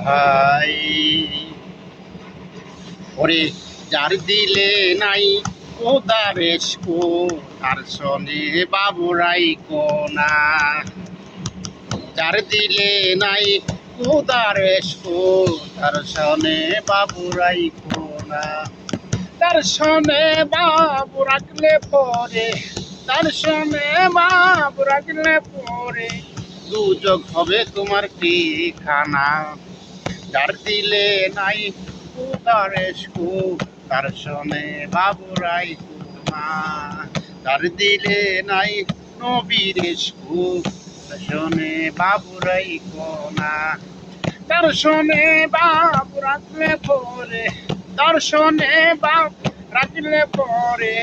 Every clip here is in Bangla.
হাই ওরে যার দিলে নাই উদারেশ কো তার সনে বাবুরাই কোনা যার দিলে নাই উদারেশ কো তার সনে বাবুরাই কোনা তার সনে বাবু রাখলে পরে তার সনে বাবু রাখলে পরে দুযোগ হবে তোমার ঠিকানা যার দিলে নাই উদারেশ কো তার সনে বাবুরাই কোনা যার দিলে নাই নবীরেশ কো তার সনে বাবুরাই কোনা তার সনে বাবু রাখলে পরে তার সনে বাবু রাখলে পরে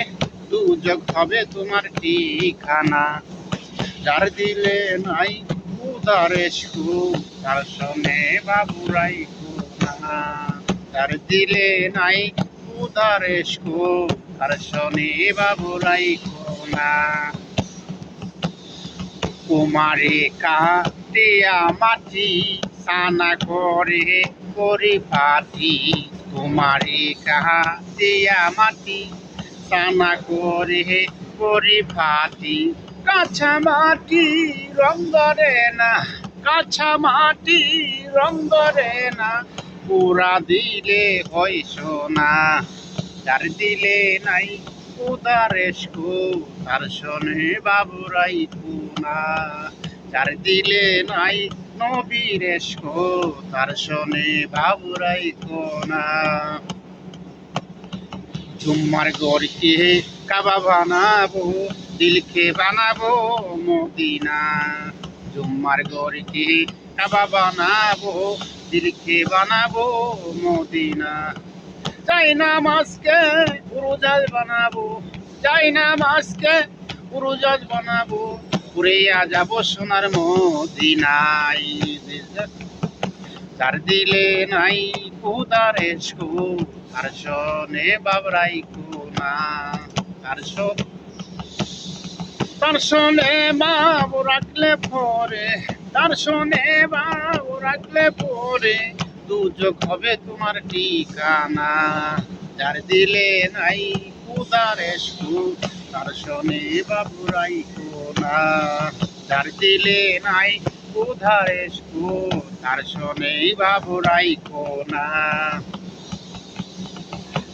দুযোগ হবে তোমার ঠিকানা যার দিলে নাই উদারেশ কো তার সনে বাবুরাই কোনা যার দিলে নাই উদারেশ কো তার সনে বাবুরাই কোনা কুমারে কাটিয়া মাটি সানা করে পরিপাটি কুমারে কাটিয়া মাটি সানা করে পরিপাটি কাঁচা মাটি রং ধরে না কাঁচা মাটি রং ধরে না পুরা দিলে হয় সোনা যার দিলে নাই উদারেশ কো তার সনে বাবুরাই কোনা যার দিলে নাই নবীরেশ কো তার সনে বাবুরাই কোনা জুম্মার গড়কে কাবা বানাবো দিলকে বানাবো মদিনা জুম্মার গড়কে কাবা বানাবো দিলকে বানাবো মদিনা যাই না মাসকে উরুজাজ বানাবো যাই না মাসকে উরুজাজ বানাবো ঘুরেয়া যাব সোনার মদিনায় যার দিলে নাই উদারেশ কো তার সনে বাবুরাই কোনা তার সনে বাবু রাখলে পরে তার সনে বাবু রাখলে পরে দুযোগ হবে তোমার ঠিকানা যার দিলে নাই উদারেশ কো তার সনে বাবুরাই কোনা যার দিলে নাই উদারেশ কো তার সনে বাবুরাই কোনা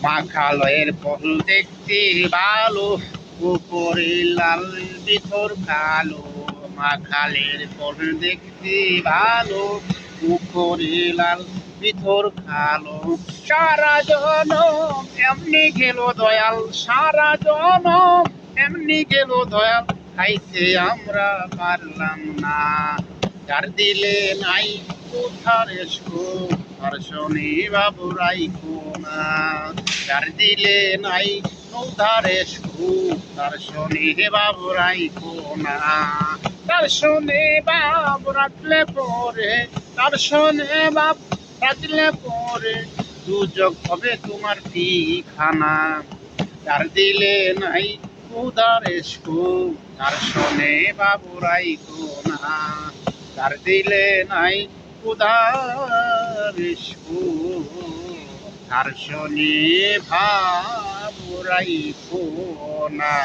মাখালয়ের ফল দেখতে ভালো উপরে লাল ভিতর কালো মাখালের ফল দেখতে ভালো উপরে লাল ভিতর কালো সারা জনম এমনি গেল দয়াল সারা জনম এমনি গেল দয়াল খাইতে আমরা পারলাম না যার দিলে নাই উদারেশ কো তার সনে বাবুরাই কোনা যার দিলে নাই উদারেশ কো তার সনে বাবুরাই কোনা তার সনে বাবু রাখলে পরে তার সনে বাবু রাখলে পরে দুযোগ হবে তোমার ঠিকানা যার দিলে নাই উদারেশ কো তার সনে বাবুরাই কোনা যার দিলে নাই উদারেশ কো তার সনে বাবুরাই কোনা।